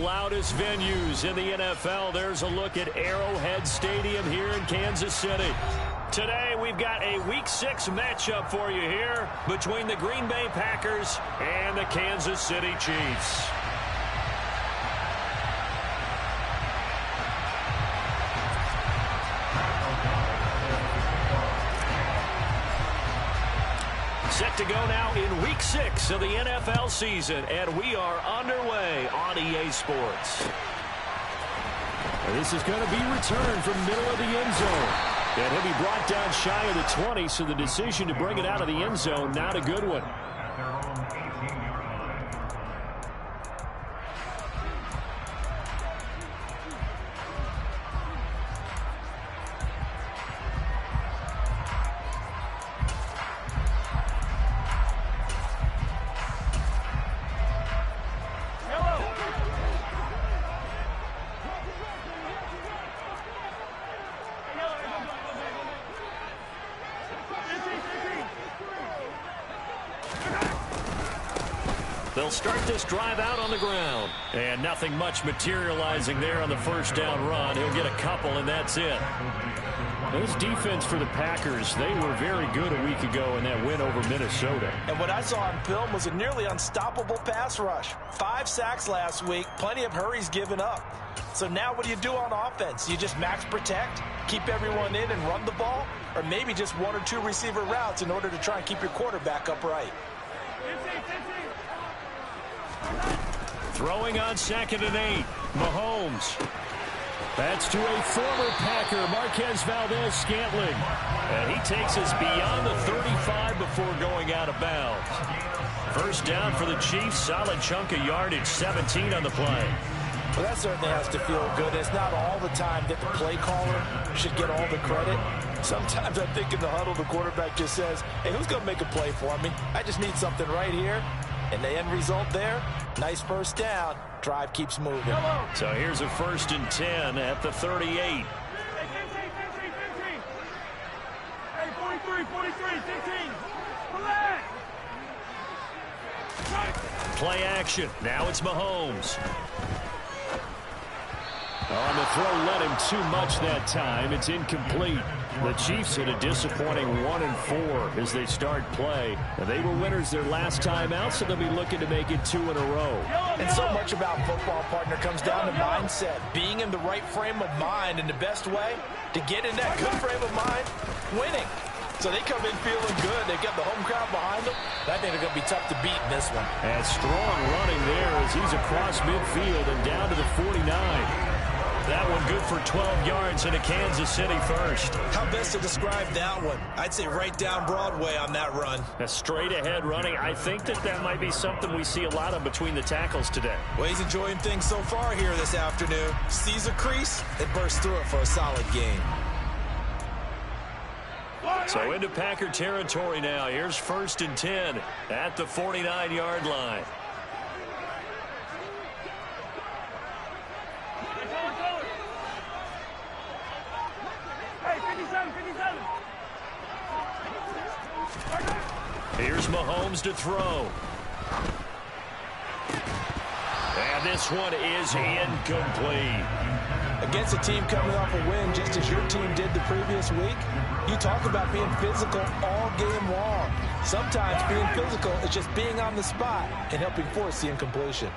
loudest venues in the NFL. There's a look at Arrowhead Stadium here in Kansas City. Today, we've got a Week 6 matchup for you here between the Green Bay Packers and the Kansas City Chiefs. Set to go now in Week 6 of the NFL season, and we are underway on EA Sports. This is going to be returned from middle of the end zone. And he'll be brought down shy of the 20, so the decision to bring it out of the end zone, not a good one. They'll start this drive out on the ground. And nothing much materializing there on the first down run. He'll get a couple, and that's it. This defense for the Packers, they were very good a week ago in that win over Minnesota. And what I saw on film was a nearly unstoppable pass rush. 5 sacks last week, plenty of hurries given up. So now what do you do on offense? You just max protect, keep everyone in and run the ball, or maybe just 1 or 2 receiver routes in order to try and keep your quarterback upright. Throwing on 2nd and 8. Mahomes. That's to a former Packer, Marquez Valdez-Scantling. And he takes us beyond the 35 before going out of bounds. First down for the Chiefs. Solid chunk of yardage. 17 on the play. Well, that certainly has to feel good. It's not all the time that the play caller should get all the credit. Sometimes I think in the huddle, the quarterback just says, hey, who's going to make a play for me? I just need something right here. And the end result there, nice first down. Drive keeps moving. So here's a 1st and 10 at the 38. Hey, 43, 15. Play action. Now it's Mahomes. On the throw, led him too much that time. It's incomplete. The Chiefs had a disappointing 1-4 as they start play. And they were winners their last time out, so they'll be looking to make it 2 in a row. And so much about football, partner, comes down to mindset. Being in the right frame of mind, and the best way to get in that good frame of mind, winning. So they come in feeling good. They've got the home crowd behind them. I think they're going to be tough to beat in this one. And strong running there as he's across midfield and down to the 49. That one good for 12 yards and a Kansas City first. How best to describe that one? I'd say right down Broadway on that run. A straight ahead running. I think that might be something we see a lot of between the tackles today. Well, he's enjoying things so far here this afternoon. Sees a crease and bursts through it for a solid gain. So into Packer territory now. Here's 1st and 10 at the 49-yard line. Here's Mahomes to throw. And this one is incomplete. Against a team coming off a win just as your team did the previous week, you talk about being physical all game long. Sometimes being physical is just being on the spot and helping force the incompletion.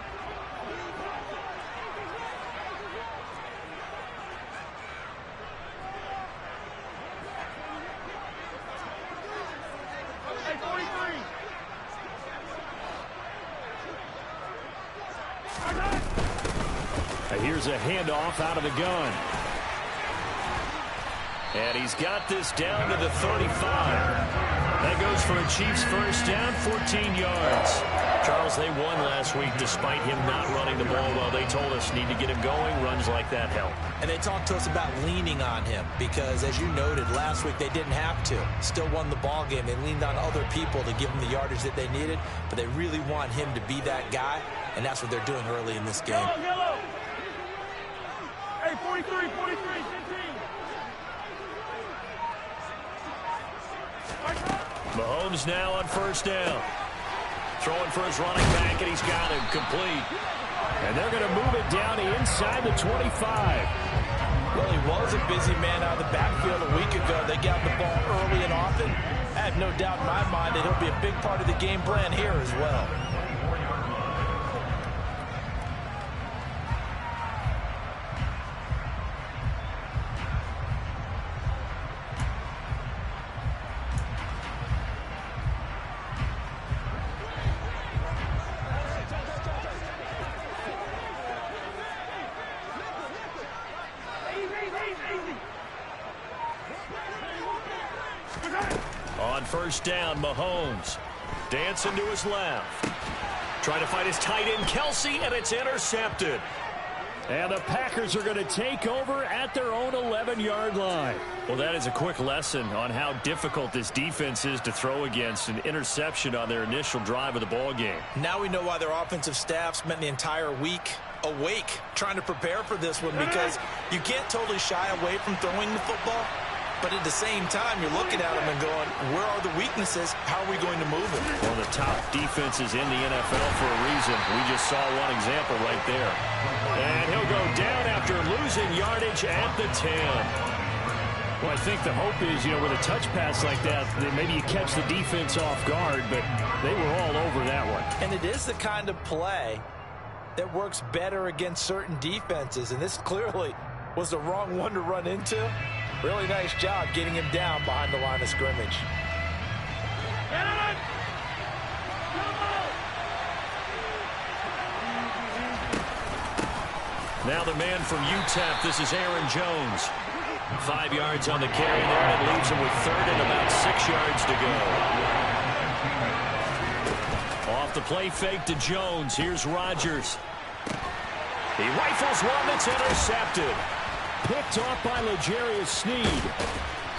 Here's a handoff out of the gun. And he's got this down to the 35. That goes for a Chiefs first down, 14 yards. Charles, they won last week despite him not running the ball well. They told us need to get him going. Runs like that help. And they talked to us about leaning on him because, as you noted, last week they didn't have to. Still won the ball game. They leaned on other people to give them the yardage that they needed, but they really want him to be that guy, and that's what they're doing early in this game. Yellow. Hey, 43, 15. Mahomes now on first down. Throwing for his running back, and he's got him complete. And they're going to move it down inside the 25. Well, he was a busy man out of the backfield a week ago. They got the ball early and often. I have no doubt in my mind that he'll be a big part of the game plan here as well. On first down, Mahomes dancing to his left. Trying to find his tight end, Kelsey, and it's intercepted. And the Packers are going to take over at their own 11-yard line. Well, that is a quick lesson on how difficult this defense is to throw against. An interception on their initial drive of the ball game. Now we know why their offensive staff spent the entire week awake trying to prepare for this one, because you can't totally shy away from throwing the football. But at the same time, you're looking at them and going, where are the weaknesses? How are we going to move it? One of the top defenses in the NFL for a reason. We just saw one example right there. And he'll go down after losing yardage at the 10. Well, I think the hope is, with a touch pass like that maybe you catch the defense off guard, but they were all over that one. And it is the kind of play that works better against certain defenses, and this clearly was the wrong one to run into. Really nice job getting him down behind the line of scrimmage. Now the man from UTEP, this is Aaron Jones. 5 yards on the carry there, and it leaves him with third and about 6 yards to go. Off the play fake to Jones. Here's Rodgers. He rifles one that's intercepted. Picked off by L'Jarius Sneed.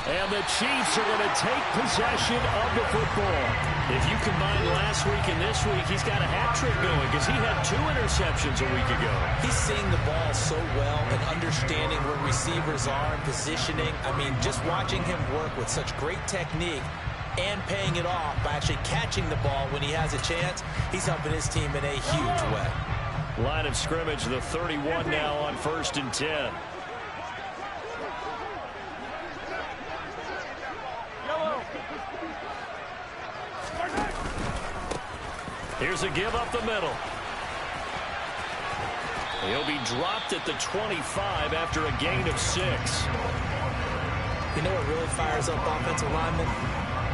And the Chiefs are going to take possession of the football. If you combine last week and this week, he's got a hat trick going because he had 2 interceptions a week ago. He's seeing the ball so well and understanding where receivers are and positioning. I mean, just watching him work with such great technique and paying it off by actually catching the ball when he has a chance, he's helping his team in a huge way. Line of scrimmage, the 31 now on 1st and 10. Here's a give up the middle. He'll be dropped at the 25 after a gain of 6. You know what really fires up offensive linemen?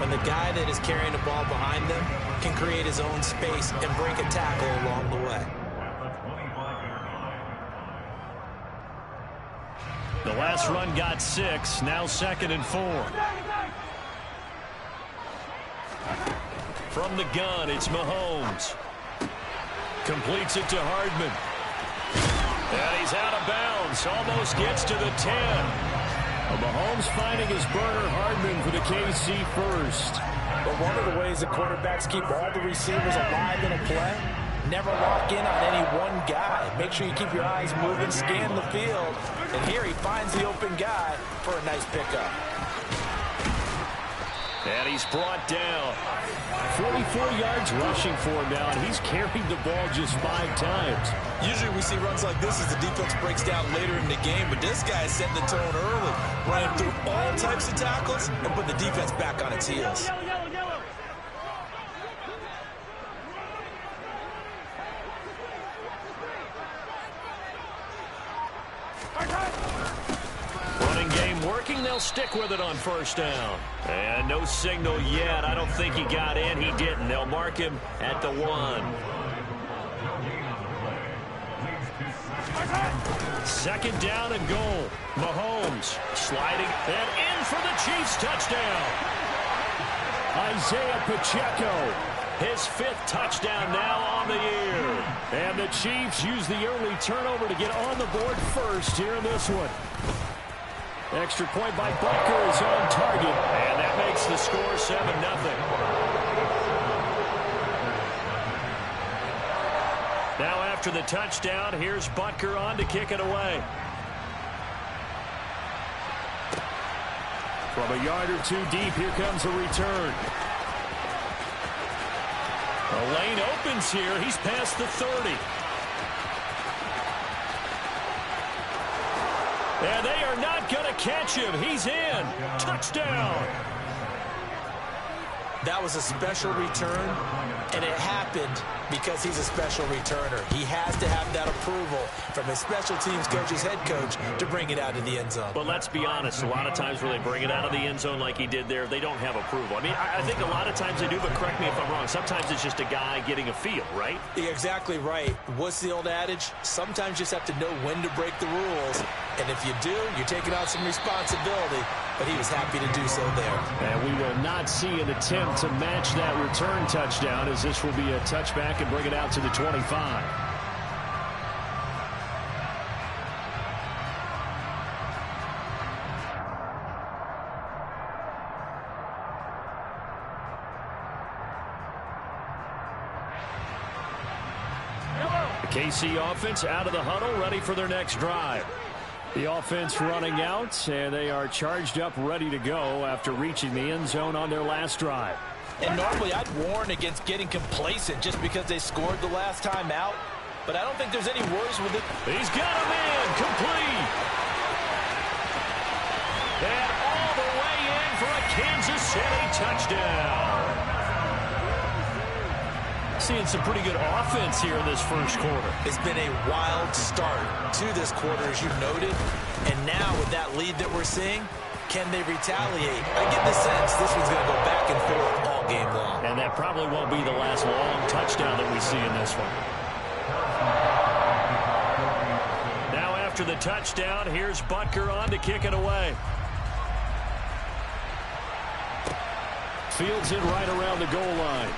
When the guy that is carrying the ball behind them can create his own space and break a tackle along the way. The last run got 6. Now 2nd and 4. From the gun, it's Mahomes. Completes it to Hardman. And he's out of bounds. Almost gets to the 10. Well, Mahomes finding his burner, Hardman for the KC first. But one of the ways the quarterbacks keep all the receivers alive in a play, never lock in on any one guy. Make sure you keep your eyes moving, scan the field. And here he finds the open guy for a nice pickup. And he's brought down. 44 yards rushing for him now, and he's carried the ball just 5 times. Usually we see runs like this as the defense breaks down later in the game, but this guy is setting the tone early, running through all types of tackles and putting the defense back on its heels. Running game working. They'll stick with it on 1st down. And no signal yet. I don't think he got in. He didn't. They'll mark him at the 1. Second down and goal. Mahomes sliding and in for the Chiefs touchdown. Isaiah Pacheco. His 5th touchdown now on the year. And the Chiefs use the early turnover to get on the board first here in this one. Extra point by Butker is on target. And that makes the score 7-0. Now after the touchdown, here's Butker on to kick it away. From a yard or 2 deep, here comes a return. The lane opens here. He's past the 30. And they are not going to catch him. He's in. Touchdown. That was a special return, and it happened because he's a special returner. He has to have that approval from his special teams coach, his head coach, to bring it out of the end zone. But let's be honest, a lot of times when they bring it out of the end zone like he did there, they don't have approval. I mean, I think a lot of times they do, but correct me if I'm wrong. Sometimes it's just a guy getting a feel, right? You're exactly right. What's the old adage? Sometimes you just have to know when to break the rules. And if you do, you're taking on some responsibility. But he was happy to do so there. And we will not see an attempt to match that return touchdown, as this will be a touchback and bring it out to the 25. The KC offense out of the huddle, ready for their next drive. The offense running out, and they are charged up, ready to go after reaching the end zone on their last drive. And normally I'd warn against getting complacent just because they scored the last time out, but I don't think there's any worries with it. He's got him in, complete. And all the way in for a Kansas City touchdown. Seeing some pretty good offense here in this first quarter. It's been a wild start to this quarter, as you noted. And now with that lead that we're seeing, can they retaliate? I get the sense this one's going to go back and forth all game long. And that probably won't be the last long touchdown that we see in this one. Now after the touchdown, here's Butker on to kick it away. Fields it right around the goal line.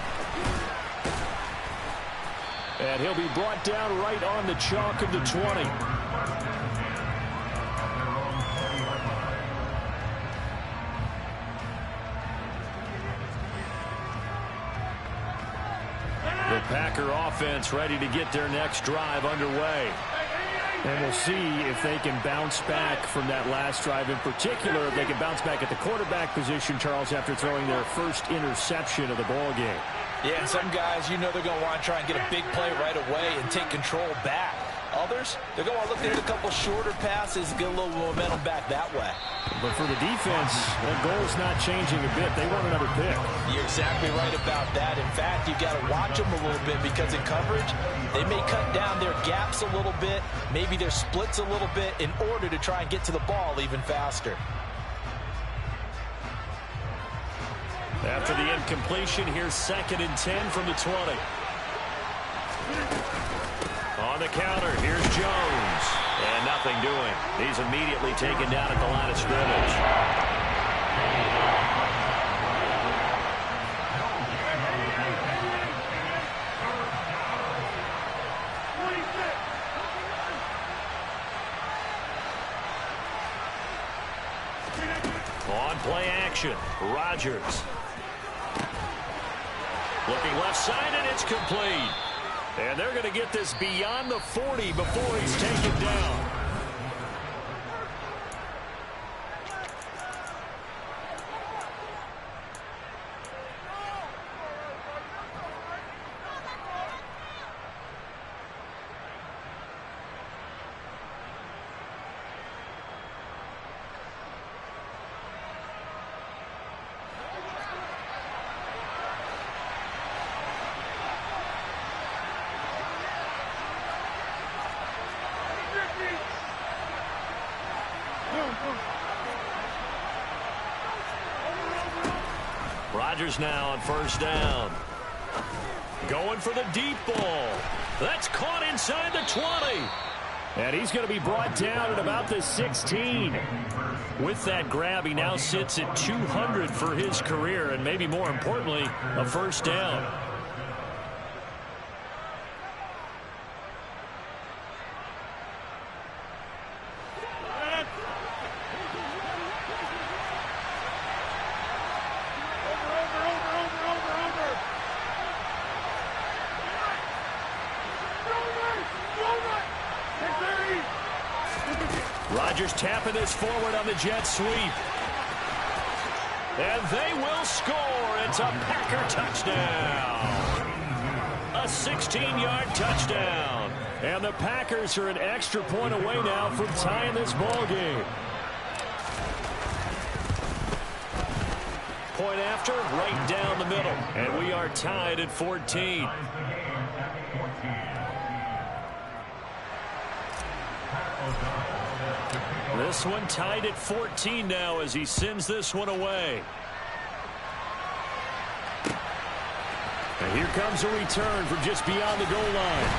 And he'll be brought down right on the chalk of the 20. The Packer offense ready to get their next drive underway. And we'll see if they can bounce back from that last drive. In particular, if they can bounce back at the quarterback position, Charles, after throwing their first interception of the ball game. Yeah, and some guys, you know they're going to want to try and get a big play right away and take control back. Others, they're going to want to look to hit a couple shorter passes, get a little momentum back that way. But for the defense, that goal's not changing a bit. They want another pick. You're exactly right about that. In fact, you've got to watch them a little bit because in coverage, they may cut down their gaps a little bit, maybe their splits a little bit in order to try and get to the ball even faster. After the incompletion, here's 2nd and 10 from the 20. On the counter, here's Jones. And nothing doing. He's immediately taken down at the line of scrimmage. On play action, Rodgers. Looking left side, and it's complete. And they're going to get this beyond the 40 before he's taken down. Rodgers now on first down. Going for the deep ball. That's caught inside the 20. And he's going to be brought down at about the 16. With that grab, he now sits at 200 for his career, and maybe more importantly, a first down. Rodgers tapping this forward on the jet sweep. And they will score. It's a Packer touchdown. A 16-yard touchdown. And the Packers are an extra point away now from tying this ball game. Point after, right down the middle. And we are tied at 14. This one tied at 14 now as he sends this one away. And here comes a return from just beyond the goal line.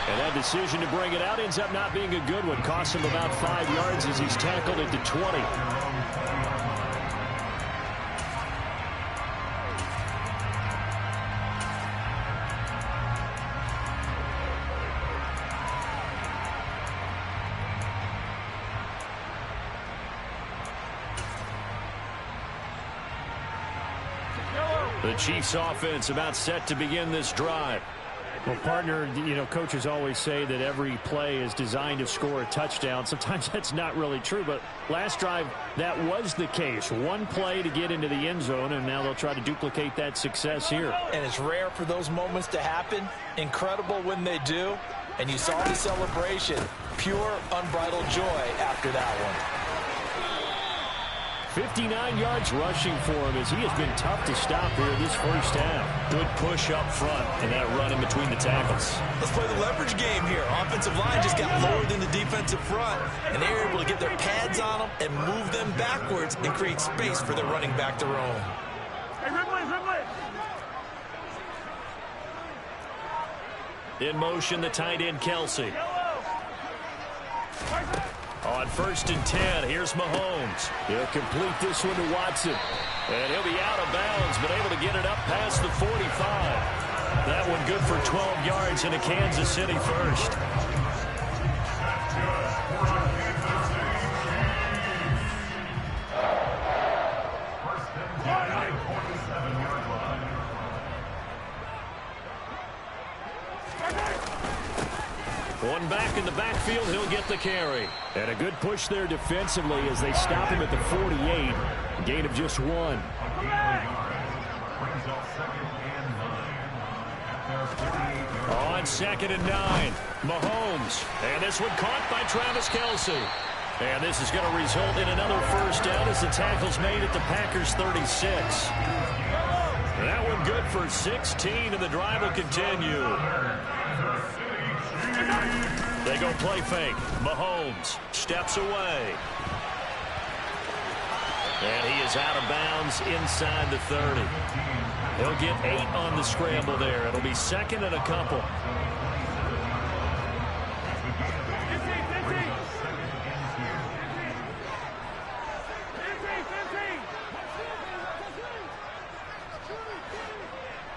And that decision to bring it out ends up not being a good one. Costs him about 5 yards as he's tackled at the 20. The Chiefs offense about set to begin this drive. Well, partner, coaches always say that every play is designed to score a touchdown. Sometimes that's not really true, but last drive, that was the case. One play to get into the end zone, and now they'll try to duplicate that success here. And it's rare for those moments to happen. Incredible when they do. And you saw the celebration. Pure, unbridled joy after that one. 59 yards rushing for him as he has been tough to stop here this first half. Good push up front and that run in between the tackles. Let's play the leverage game here. Offensive line just got lower than the defensive front, and they were able to get their pads on them and move them backwards and create space for their running back to roam. Hey, Ridley. In motion, the tight end, Kelsey. On 1st and 10, here's Mahomes. He'll complete this one to Watson. And he'll be out of bounds, but able to get it up past the 45. That one good for 12 yards in a Kansas City first. One back in the backfield, he'll get the carry. And a good push there defensively as they stop him at the 48. Gain of just 1. On 2nd and 9, Mahomes. And this one caught by Travis Kelsey. And this is going to result in another first down as the tackle's made at the Packers 36. That one good for 16, and the drive will continue. They go play fake. Mahomes steps away. And he is out of bounds inside the 30. He'll get 8 on the scramble there. It'll be 2nd and a couple.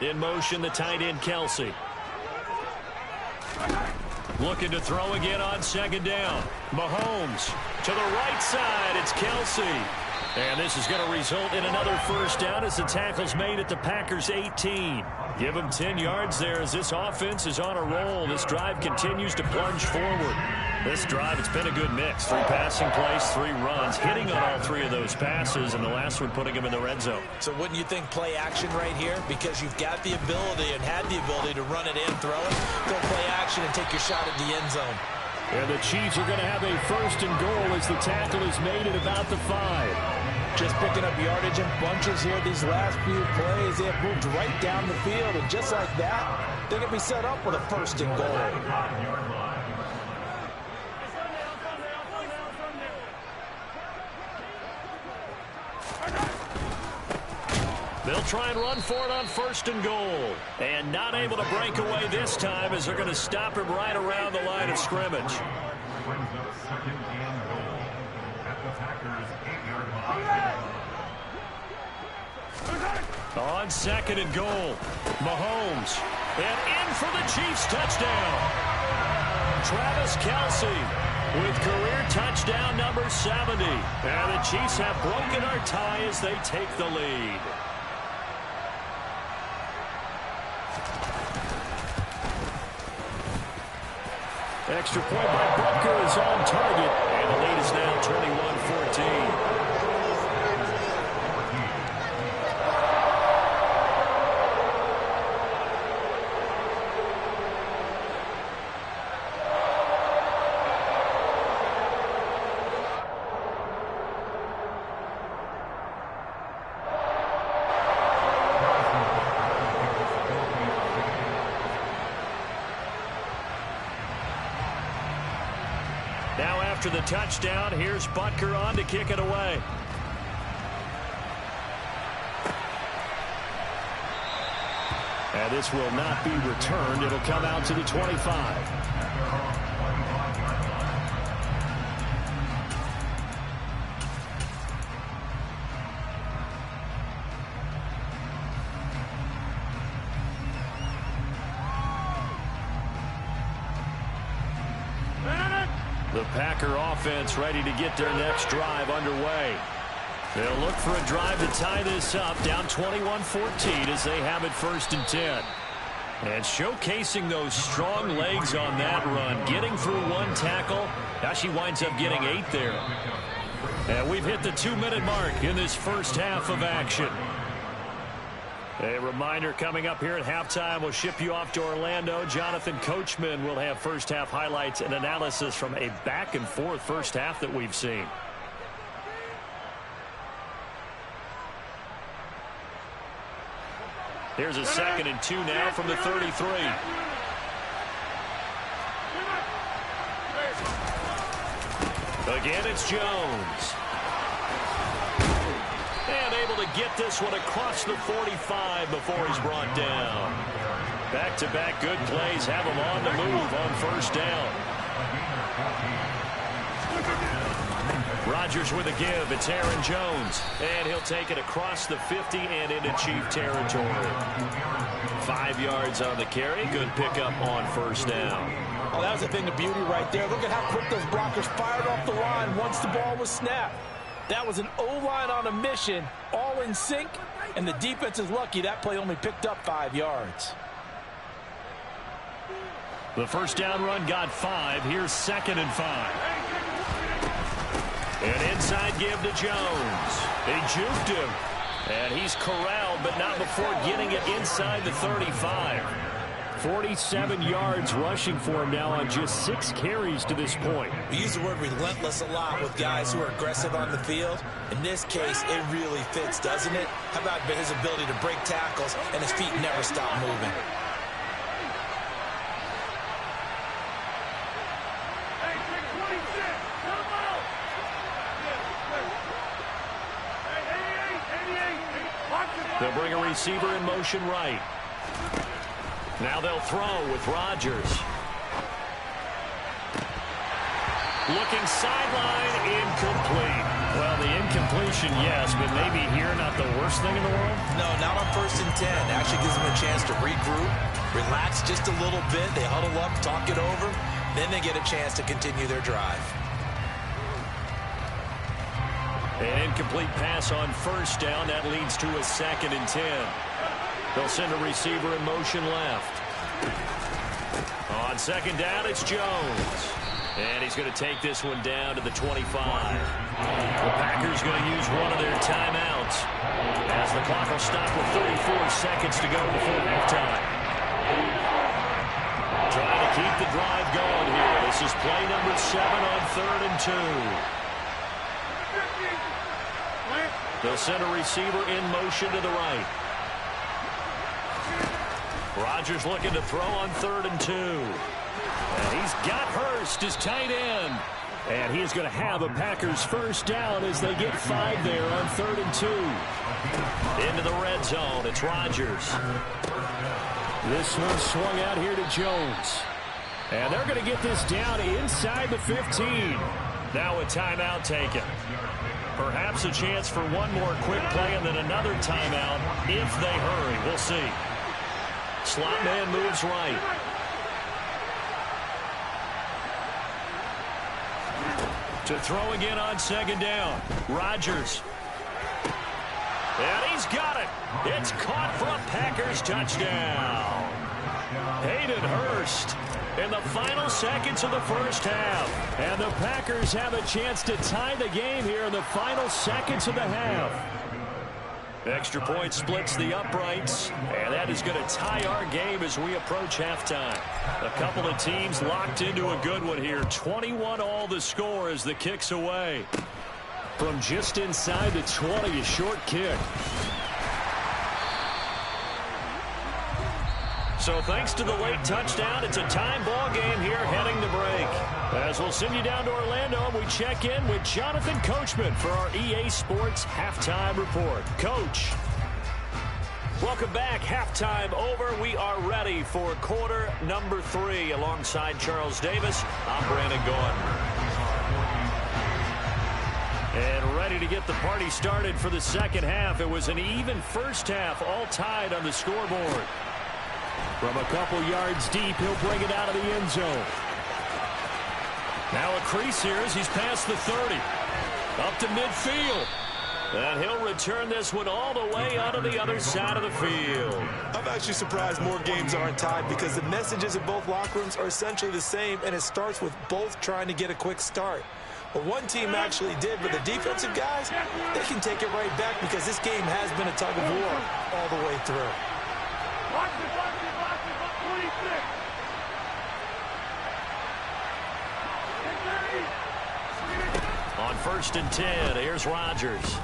In motion, the tight end, Kelsey. Looking to throw again on 2nd down. Mahomes to the right side. It's Kelsey. And this is going to result in another first down as the tackle's made at the Packers 18. Give them 10 yards there as this offense is on a roll. This drive continues to plunge forward. This drive, it's been a good mix. 3 passing plays, 3 runs, hitting on all 3 of those passes, and the last one putting him in the red zone. So wouldn't you think play action right here? Because you've got the ability and had the ability to run it in, throw it, go play action and take your shot at the end zone. And the Chiefs are going to have a 1st and goal as the tackle is made at about the 5. Just picking up yardage in bunches here. These last few plays, they have moved right down the field, and just like that, they're going to be set up with a 1st and goal. They'll try and run for it on 1st and goal. And not able to break away this time as they're going to stop him right around the line of scrimmage. On 2nd and goal, Mahomes. And in for the Chiefs touchdown. Travis Kelsey with career touchdown number 70. And the Chiefs have broken our tie as they take the lead. Extra point by Butker is on target, and the lead is now 21-14. Now after the touchdown, here's Butker on to kick it away. And this will not be returned. It'll come out to the 25. The Packer offense ready to get their next drive underway. They'll look for a drive to tie this up, down 21-14 as they have it 1st and 10. And showcasing those strong legs on that run, getting through one tackle. Now she winds up getting 8 there. And we've hit the 2-minute mark in this first half of action. A reminder coming up here at halftime, we'll ship you off to Orlando. Jonathan Coachman will have first half highlights and analysis from a back-and-forth first half that we've seen. Here's a 2nd and 2 now from the 33. Again, it's Jones. And able to get this one across the 45 before he's brought down. Back-to-back good plays have him on the move on 1st down. Rodgers with a give. It's Aaron Jones. And he'll take it across the 50 and into Chief territory. 5 yards on the carry. Good pickup on 1st down. Oh, that was a thing of beauty right there. Look at how quick those blockers fired off the line once the ball was snapped. That was an O-line on a mission, all in sync, and the defense is lucky that play only picked up 5 yards. The 1st down run got 5. Here's 2nd and 5. An inside give to Jones. They juked him. And he's corralled, but not before getting it inside the 35. 47 yards rushing for him now on just 6 carries to this point. We use the word relentless a lot with guys who are aggressive on the field. In this case, it really fits, doesn't it? How about his ability to break tackles and his feet never stop moving? They'll bring a receiver in motion right. Now they'll throw with Rodgers. Looking sideline, incomplete. Well, the incompletion, yes, but maybe here not the worst thing in the world? No, not on 1st and 10. Actually gives them a chance to regroup, relax just a little bit. They huddle up, talk it over. Then they get a chance to continue their drive. An incomplete pass on 1st down. That leads to a 2nd and 10. They'll send a receiver in motion left. On 2nd down, it's Jones. And he's going to take this one down to the 25. The Packers going to use one of their timeouts as the clock will stop with 34 seconds to go before halftime. Trying to keep the drive going here. This is play number 7 on 3rd and 2. They'll send a receiver in motion to the right. Rodgers looking to throw on 3rd and 2. And he's got Hurst, his tight end. And he is going to have a Packers 1st down as they get 5 there on 3rd and 2. Into the red zone, it's Rodgers. This one swung out here to Jones. And they're going to get this down inside the 15. Now a timeout taken. Perhaps a chance for one more quick play and then another timeout if they hurry. We'll see. Slot man moves right. To throw again on 2nd down. Rodgers. And he's got it. It's caught for a Packers touchdown. Hayden Hurst in the final seconds of the 1st half. And the Packers have a chance to tie the game here in the final seconds of the half. Extra point splits the uprights, and that is going to tie our game as we approach halftime. A couple of teams locked into a good one here. 21-all the score as the kick's away. From just inside the 20, a short kick. So thanks to the late touchdown, it's a time ball game here heading to break. As we'll send you down to Orlando, and we check in with Jonathan Coachman for our EA Sports Halftime Report. Coach. Welcome back. Halftime over. We are ready for quarter number 3. Alongside Charles Davis, I'm Brandon Gaudin. And ready to get the party started for the second half. It was an even first half, all tied on the scoreboard. From a couple yards deep, he'll bring it out of the end zone. Now a crease here as he's past the 30. Up to midfield. And he'll return this one all the way onto the other side of the field. I'm actually surprised more games aren't tied because the messages in both locker rooms are essentially the same, and it starts with both trying to get a quick start. What one team actually did, but the defensive guys, they can take it right back because this game has been a tug of war all the way through. Watch it, watch it, watch it, watch 26. On 1st and 10, here's Rodgers.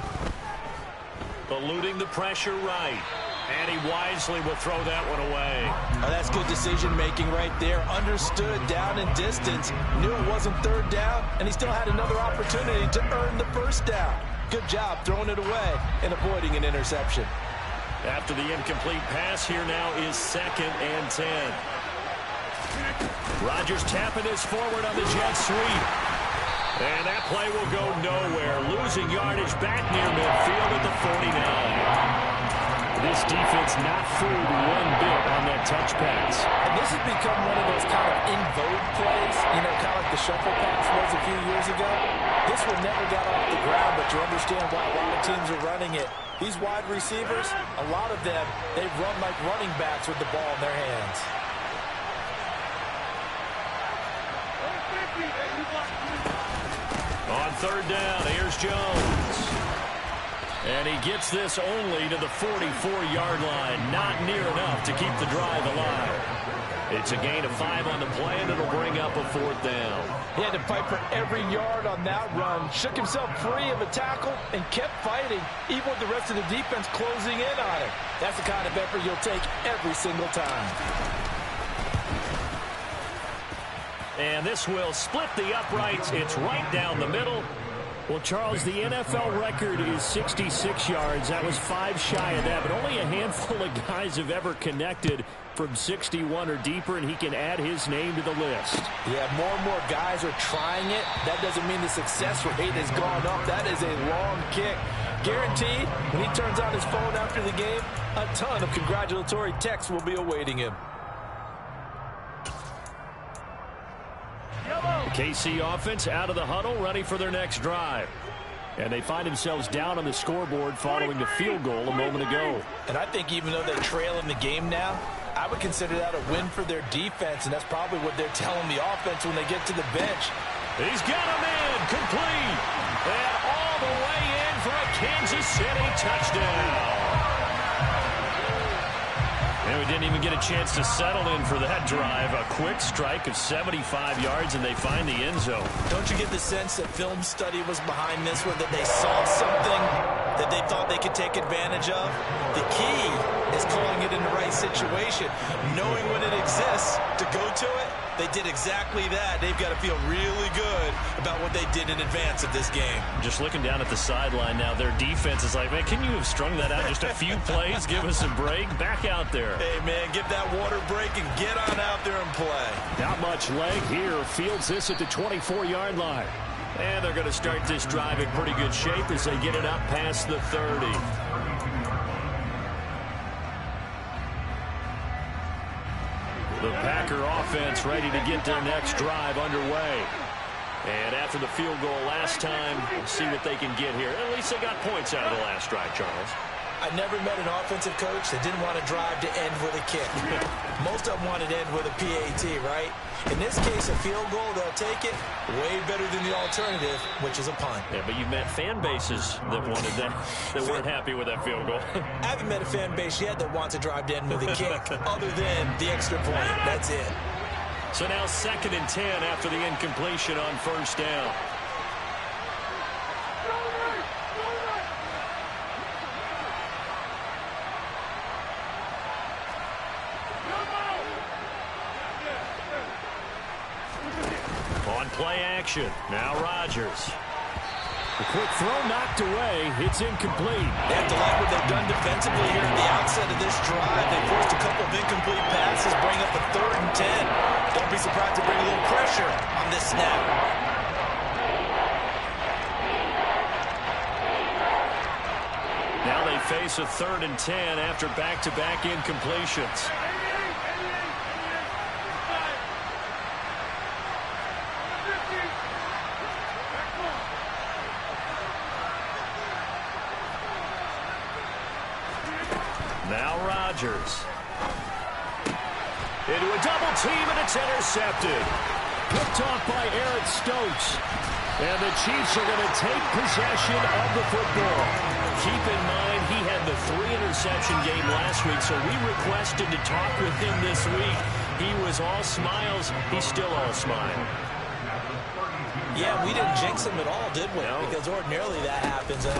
Eluding the pressure right. And he wisely will throw that one away. Oh, that's good decision-making right there. Understood down and distance. Knew it wasn't third down, and he still had another opportunity to earn the first down. Good job throwing it away and avoiding an interception. After the incomplete pass, here now is 2nd and 10. Rodgers tapping this forward on the jet sweep. And that play will go nowhere. Losing yardage back near midfield at the 49. This defense not fooled one bit on that touch pass. And this has become one of those kind of in vogue plays, you know, kind of like the shuffle pass was a few years ago. This one never got off the ground, but you understand why a lot of teams are running it. These wide receivers, a lot of them, they run like running backs with the ball in their hands. On 3rd down, here's Jones. And he gets this only to the 44-yard line. Not near enough to keep the drive alive. It's a gain of 5 on the play, and it'll bring up a 4th down. He had to fight for every yard on that run. Shook himself free of a tackle and kept fighting, even with the rest of the defense closing in on him. That's the kind of effort you'll take every single time. And this will split the uprights. It's right down the middle. Well, Charles, the NFL record is 66 yards. That was 5 shy of that, but only a handful of guys have ever connected from 61 or deeper, and he can add his name to the list. Yeah, more and more guys are trying it. That doesn't mean the success rate has gone up. That is a long kick. Guaranteed, when he turns on his phone after the game, a ton of congratulatory texts will be awaiting him. The KC offense out of the huddle, ready for their next drive. And they find themselves down on the scoreboard following the field goal a moment ago. And I think even though they trail in the game now, I would consider that a win for their defense, and that's probably what they're telling the offense when they get to the bench. He's got him in, complete, and all the way in for a Kansas City touchdown. And we didn't even get a chance to settle in for that drive. A quick strike of 75 yards, and they find the end zone. Don't you get the sense that film study was behind this one, that they saw something that they thought they could take advantage of? The key is calling it in the right situation, knowing when it exists to go to it. They did exactly that. They've got to feel really good about what they did in advance of this game. Just looking down at the sideline now, their defense is like, man, can you have strung that out just a few plays? Give us a break. Back out there. Hey, man, give that water break and get on out there and play. Not much leg here. Fields this at the 24-yard line. And they're going to start this drive in pretty good shape as they get it up past the 30. The Packer offense ready to get their next drive underway. And after the field goal last time, we'll see what they can get here. At least they got points out of the last drive, Charles. I never met an offensive coach that didn't want to drive to end with a kick. Most of them wanted to end with a PAT, right? In this case, a field goal, they'll take it way better than the alternative, which is a punt. Yeah, but you've met fan bases that wanted that, that weren't happy with that field goal. I haven't met a fan base yet that wants to drive to end with a kick, other than the extra point. That's it. So now 2nd and 10 after the incompletion on 1st down. On play action. Now Rodgers. The quick throw knocked away. It's incomplete. They have to like what they've done defensively here at the outset of this drive. They forced a couple of incomplete passes, bring up a 3rd and 10. Don't be surprised to bring a little pressure on this snap. Now they face a 3rd and 10 after back-to-back incompletions. Now Rodgers. Into a double team, and it's intercepted. Picked off by Eric Stokes. And the Chiefs are going to take possession of the football. Keep in mind, he had the 3-interception game last week, so we requested to talk with him this week. He was all smiles. He's still all smile. Yeah, we didn't jinx him at all, did we? No. Because ordinarily that happens and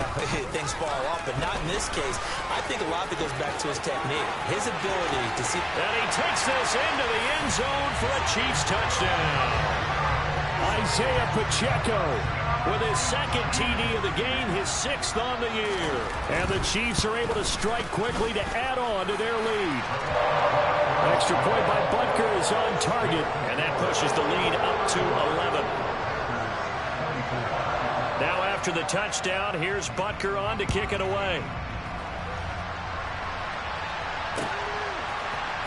things fall off, but not in this case. I think a lot of it goes back to his technique, his ability to see. And he takes this into the end zone for a Chiefs touchdown. Isaiah Pacheco With his 2nd TD of the game, his 6th on the year. And the Chiefs are able to strike quickly to add on to their lead. Extra point by Butker is on target. And that pushes the lead up to 11. Now after the touchdown, here's Butker on to kick it away.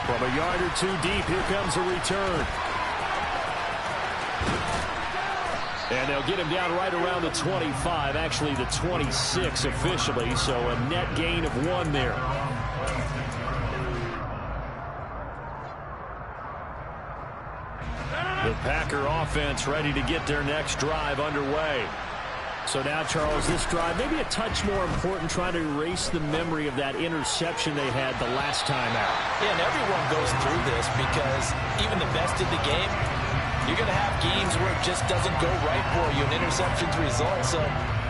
From a yard or 2 deep, here comes a return. And they'll get him down right around the 25, actually the 26 officially, so a net gain of 1 there. The Packer offense ready to get their next drive underway. So now, Charles, this drive maybe a touch more important, trying to erase the memory of that interception they had the last time out. Yeah, and everyone goes through this because even the best in the game, you're going to have games where it just doesn't go right for you, and interceptions result. So,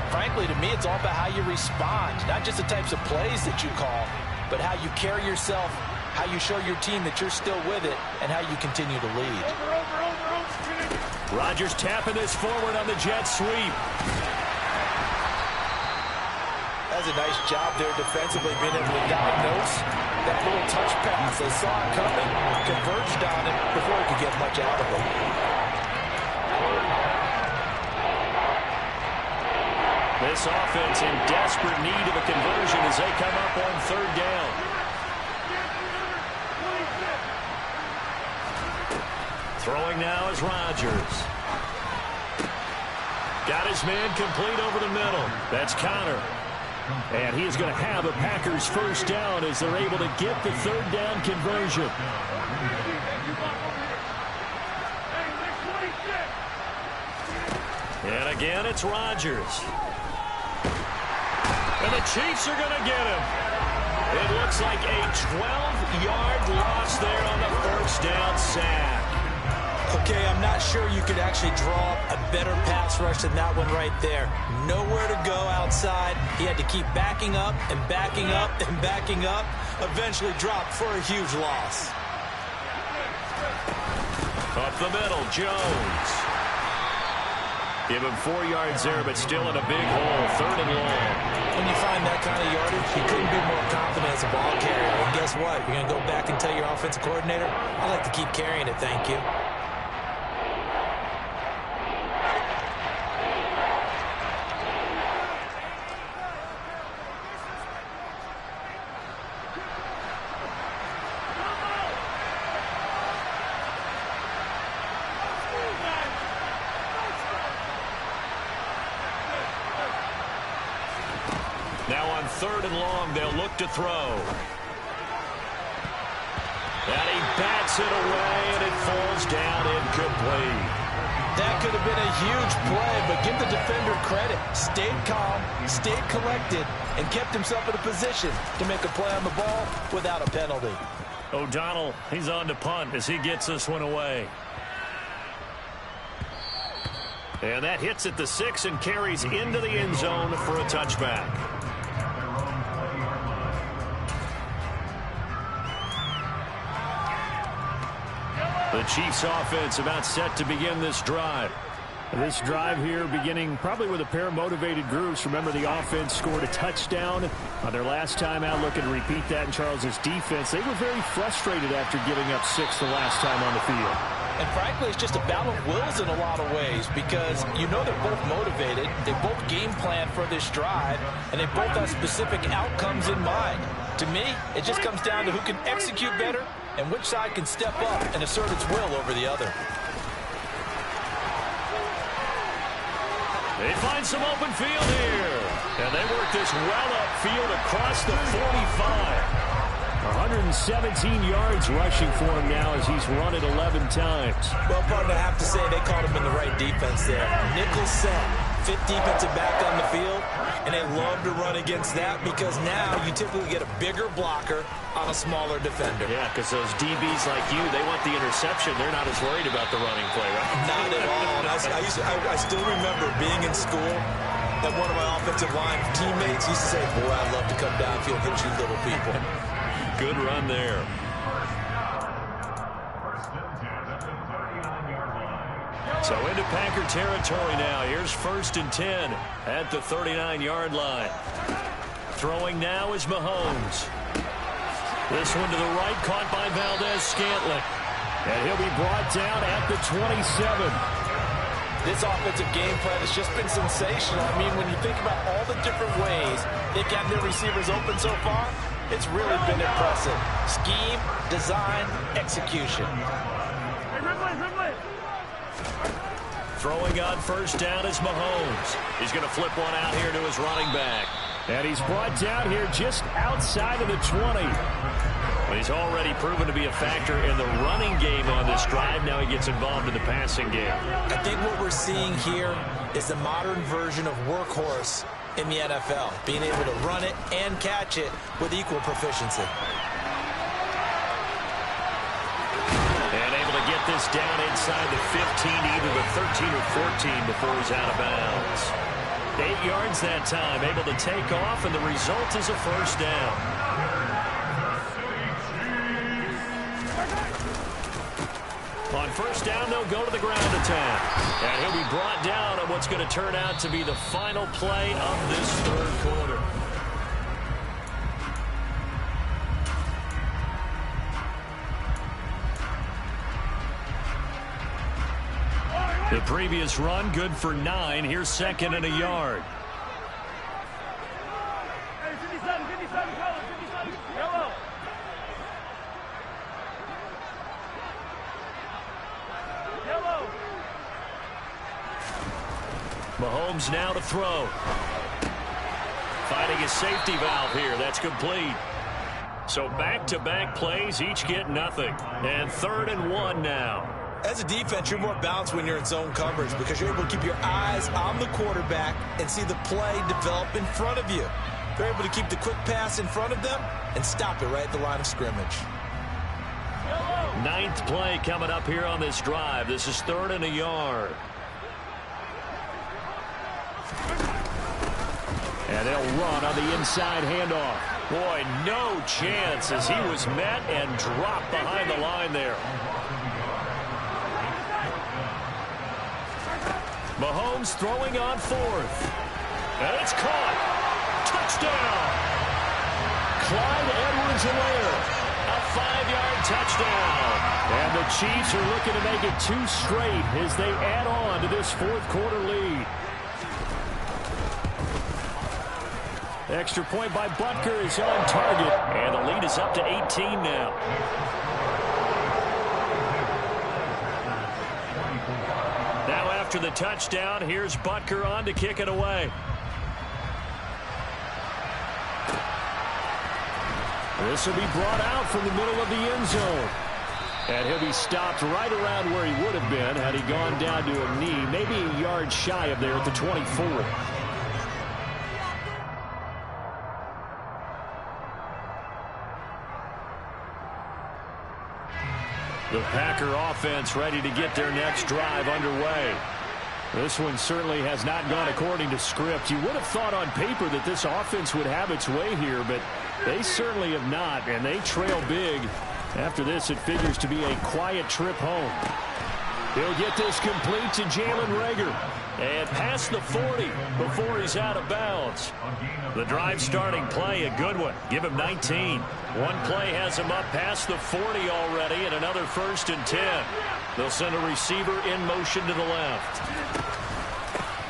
frankly, to me, it's all about how you respond, not just the types of plays that you call, but how you carry yourself, how you show your team that you're still with it, and how you continue to lead. Rodgers tapping this forward on the jet sweep. That's a nice job there defensively, being able to diagnose that little touch pass. They saw it coming, converged on it before he could get much out of it. This offense in desperate need of a conversion as they come up on 3rd down. Throwing now is Rodgers. Got his man complete over the middle. That's Connor. And he is going to have a Packers 1st down as they're able to get the 3rd down conversion. And again, it's Rodgers. And the Chiefs are going to get him. It looks like a 12-yard loss there on the 1st down sack. Okay, I'm not sure you could actually draw up a better pass rush than that one right there. Nowhere to go outside. He had to keep backing up and backing up and backing up. Eventually dropped for a huge loss. Up the middle, Jones. Give him 4 yards there, but still in a big hole. 3rd and long. When you find that kind of yardage, you couldn't be more confident as a ball carrier. And guess what? You're going to go back and tell your offensive coordinator, I like to keep carrying it, thank you. Now on 3rd and long, they'll look to throw. And he bats it away, and it falls down incomplete. That could have been a huge play, but give the defender credit. Stayed calm, stayed collected, and kept himself in a position to make a play on the ball without a penalty. O'Donnell, he's on to punt as he gets this one away. And that hits at the 6 and carries into the end zone for a touchback. The Chiefs offense about set to begin this drive. This drive here beginning probably with a pair of motivated groups. Remember, the offense scored a touchdown on their last time out. Looking to repeat that in Charles's defense. They were very frustrated after giving up 6 the last time on the field. And frankly, it's just a battle of wills in a lot of ways because you know they're both motivated. They both game plan for this drive, and they both have specific outcomes in mind. To me, it just comes down to who can execute better and which side can step up and assert its will over the other. They find some open field here. And they work this well upfield across the 45. 117 yards rushing for him now as he's run it 11 times. Well, partner, I have to say they caught him in the right defense there. Nickel set, fifth defensive back on the field, and they love to run against that because now you typically get a bigger blocker on a smaller defender. Yeah, because those DBs like you, they want the interception. They're not as worried about the running play, right? Not at all. I still remember being in school and one of my offensive line teammates used to say, boy, I'd love to come downfield and hit you little people. Good run there. So into Packer territory now. Here's 1st and 10 at the 39-yard line. Throwing now is Mahomes. This one to the right, caught by Valdez-Scantling. And he'll be brought down at the 27. This offensive game plan has just been sensational. I mean, when you think about all the different ways they've gotten their receivers open so far, it's really been impressive. Scheme, design, execution. Throwing on 1st down is Mahomes. He's going to flip one out here to his running back. And he's brought down here just outside of the 20. Well, he's already proven to be a factor in the running game on this drive. Now he gets involved in the passing game. I think what we're seeing here is the modern version of workhorse in the NFL, being able to run it and catch it with equal proficiency. And able to get this down inside the 15, either the 13 or 14 before he's out of bounds. 8 yards that time, able to take off, and the result is a 1st down. On 1st down, they'll go to the ground attack. And he'll be brought down on what's going to turn out to be the final play of this 3rd quarter. The previous run, good for 9. Here's 2nd and a yard. Hey, 57, color, 57, yellow. Mahomes now to throw. Finding his safety valve here. That's complete. So back-to-back plays, each get nothing. And 3rd and 1 now. As a defense, you're more balanced when you're in zone coverage because you're able to keep your eyes on the quarterback and see the play develop in front of you. They're able to keep the quick pass in front of them and stop it right at the line of scrimmage. 9th play coming up here on this drive. This is 3rd and a yard. And they'll run on the inside handoff. Boy, no chance as he was met and dropped behind the line there. Mahomes throwing on 4th. And it's caught. Touchdown. Clyde Edwards-Helaire. A 5-yard touchdown. And the Chiefs are looking to make it 2 straight as they add on to this 4th quarter lead. Extra point by Butker is on target. And the lead is up to 18 now. Now after the touchdown, here's Butker on to kick it away. This will be brought out from the middle of the end zone. And he'll be stopped right around where he would have been had he gone down to a knee, maybe a yard shy of there at the 24. The Packer offense ready to get their next drive underway. This one certainly has not gone according to script. You would have thought on paper that this offense would have its way here, but they certainly have not, and they trail big. After this, it figures to be a quiet trip home. He'll get this complete to Jalen Reagor. And past the 40 before he's out of bounds. The drive starting play, a good one. Give him 19. One play has him up past the 40 already, and another 1st and 10. They'll send a receiver in motion to the left.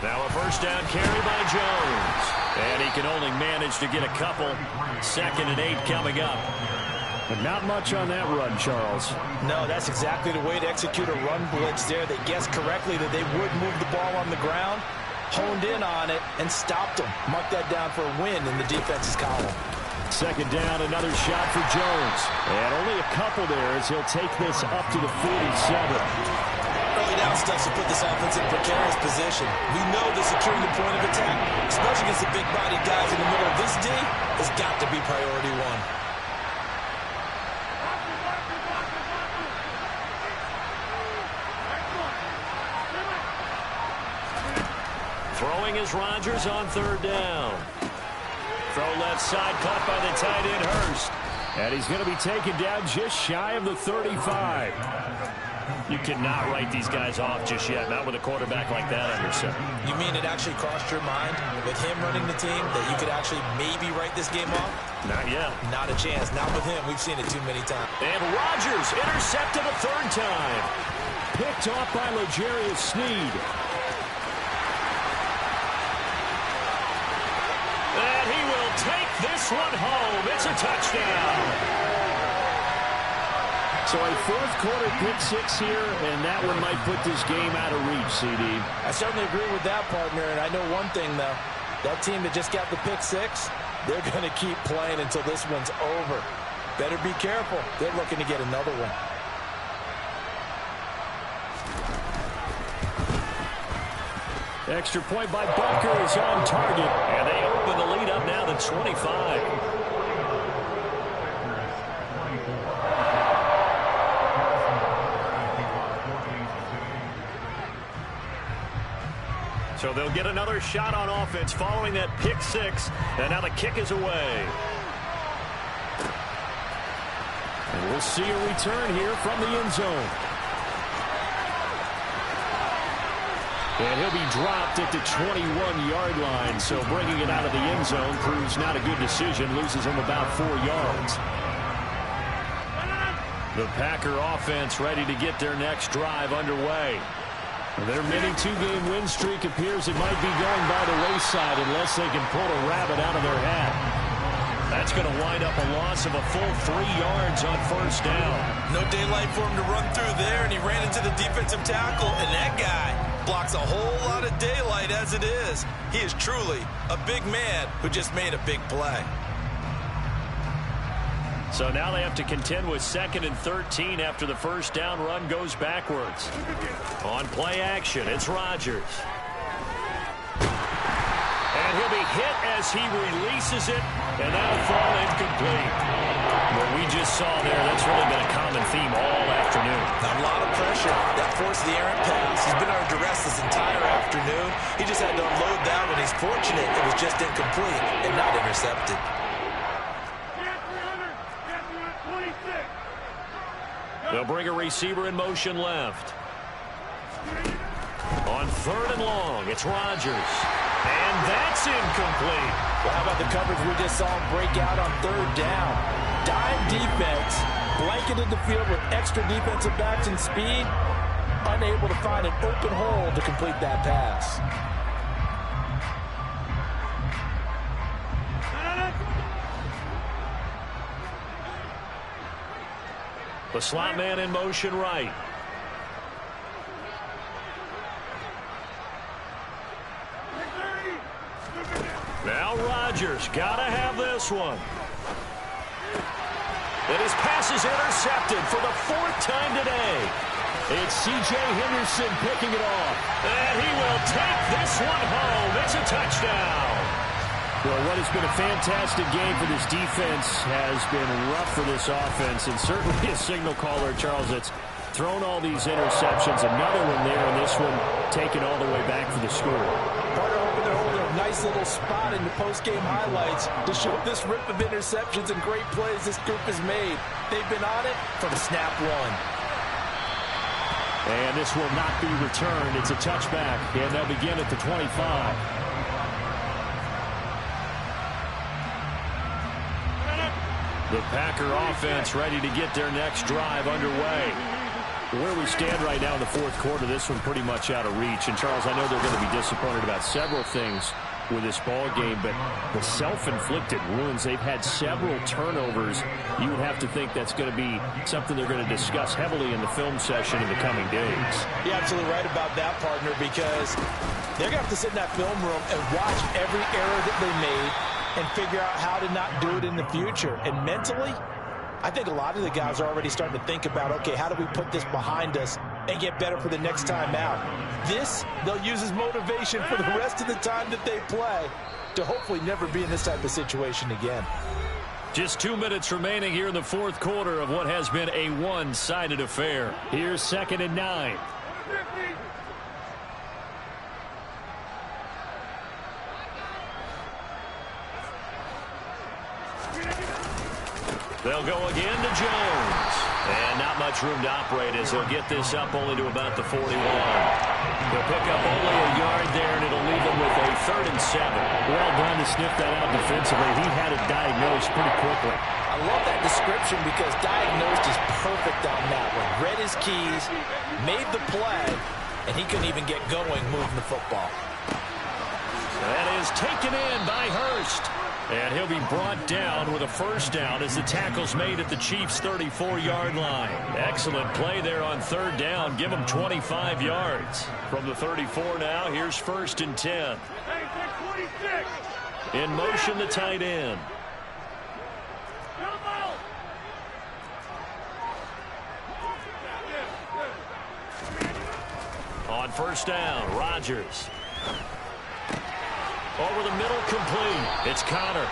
Now a 1st down carry by Jones. And he can only manage to get a couple. 2nd and 8 coming up. But not much on that run, Charles. No, that's exactly the way to execute a run blitz there. They guessed correctly that they would move the ball on the ground, honed in on it, and stopped them. Mark that down for a win in the defense's column. 2nd down, another shot for Jones. And only a couple there as he'll take this up to the 47. Early down stuff to put this offense in precarious position. We know that securing the point of attack, especially against the big-bodied guys in the middle of this D, has got to be priority one. Throwing is Rodgers on 3rd down. Throw left side, caught by the tight end, Hurst. And he's going to be taken down just shy of the 35. You cannot write these guys off just yet, not with a quarterback like that under center. You mean it actually crossed your mind with him running the team that you could actually maybe write this game off? Not yet. Not a chance. Not with him. We've seen it too many times. And Rodgers intercepted a 3rd time. Picked off by L'Jarius Sneed. And he will take this one home. It's a touchdown. So a 4th quarter pick 6 here, and that one might put this game out of reach, CD. I certainly agree with that, partner, and I know one thing, though. That team that just got the pick 6, they're going to keep playing until this one's over. Better be careful. They're looking to get another one. Extra point by Butker is on target. And they open the lead up now to 25. So they'll get another shot on offense following that pick 6. And now the kick is away. And we'll see a return here from the end zone. And he'll be dropped at the 21-yard line. So bringing it out of the end zone proves not a good decision. Loses him about 4 yards. The Packer offense ready to get their next drive underway. Their mini 2-game win streak appears it might be going by the wayside unless they can pull a rabbit out of their hat. That's going to wind up a loss of a full 3 yards on 1st down. No daylight for him to run through there, and he ran into the defensive tackle, and that guy blocks a whole lot of daylight as it is. He is truly a big man who just made a big play. So now they have to contend with 2nd and 13 after the 1st down run goes backwards. On play action, it's Rodgers. And he'll be hit as he releases it, and that'll fall incomplete. What we just saw there, that's really been a common theme all afternoon. A lot of pressure. That forced the errant pass. He's been under duress this entire afternoon. He just had to unload that one. He's fortunate it was just incomplete and not intercepted. They'll bring a receiver in motion left. On 3rd and long, it's Rodgers. And that's incomplete. Well, how about the coverage we just saw him break out on 3rd down? Dime defense, blanketed the field with extra defensive backs and speed, unable to find an open hole to complete that pass. The slot man in motion right. Now Rodgers got to have this one. And his pass is intercepted for the 4th time today. It's C.J. Henderson picking it off. And he will take this one home. It's a touchdown. Well, what has been a fantastic game for this defense has been rough for this offense, and certainly a signal caller, Charles, that's thrown all these interceptions. Another one there, and this one taken all the way back for the score. Partner hoping they're holding a nice little spot in the post-game highlights to show this rip of interceptions and great plays this group has made. They've been on it from snap one. And this will not be returned. It's a touchback, and they'll begin at the 25. The Packer offense ready to get their next drive underway. Where we stand right now in the fourth quarter, this one pretty much out of reach. And, Charles, I know they're going to be disappointed about several things with this ball game, but the self-inflicted wounds, they've had several turnovers. You would have to think that's going to be something they're going to discuss heavily in the film session in the coming days. You're absolutely right about that, partner, because they're going to have to sit in that film room and watch every error that they made and figure out how to not do it in the future. And mentally, I think a lot of the guys are already starting to think about, okay, how do we put this behind us and get better for the next time out? This, they'll use as motivation for the rest of the time that they play to hopefully never be in this type of situation again. Just 2 minutes remaining here in the fourth quarter of what has been a one-sided affair. Here's 2nd and 9. They'll go again to Jones. And not much room to operate as he'll get this up only to about the 41. They'll pick up only a yard there, and it'll leave them with a 3rd and 7. Well done to sniff that out defensively. He had it diagnosed pretty quickly. I love that description because diagnosed is perfect on that one. Read his keys, made the play, and he couldn't even get going moving the football. That is taken in by Hurst. And he'll be brought down with a 1st down as the tackle's made at the Chiefs' 34-yard line. Excellent play there on 3rd down. Give him 25 yards. From the 34 now, here's 1st and 10. In motion, the tight end. On 1st down, Rodgers. Over the middle, complete. It's Connor.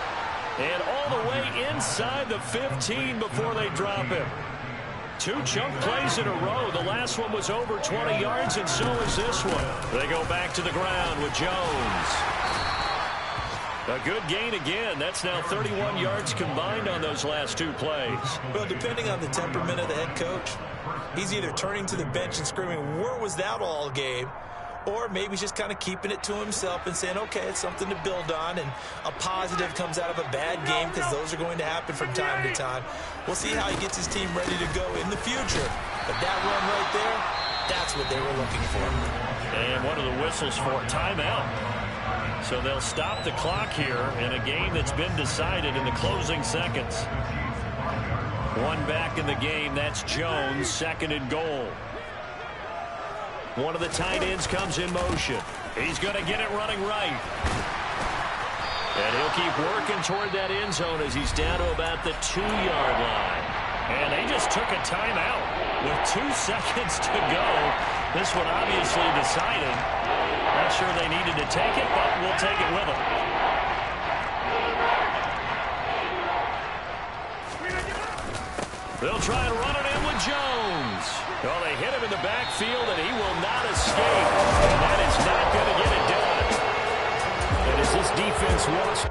And all the way inside the 15 before they drop him. 2 chunk plays in a row. The last one was over 20 yards, and so is this one. They go back to the ground with Jones. A good gain again. That's now 31 yards combined on those last 2 plays. Well, depending on the temperament of the head coach, he's either turning to the bench and screaming, "Where was that all game?" Or maybe he's just kind of keeping it to himself and saying, okay, it's something to build on, and a positive comes out of a bad game because those are going to happen from time to time. We'll see how he gets his team ready to go in the future. But that run right there, that's what they were looking for. And one of the whistles for a timeout. So they'll stop the clock here in a game that's been decided in the closing seconds. One back in the game, that's Jones, 2nd and goal. One of the tight ends comes in motion. He's going to get it running right. And he'll keep working toward that end zone as he's down to about the 2-yard line. And they just took a timeout with 2 seconds to go. This one obviously decided. Not sure they needed to take it, but we'll take it with them. They'll try and run it in with Jones. Well, they hit him in the backfield, and he will not escape. And that is not going to get it done. And as this defense walks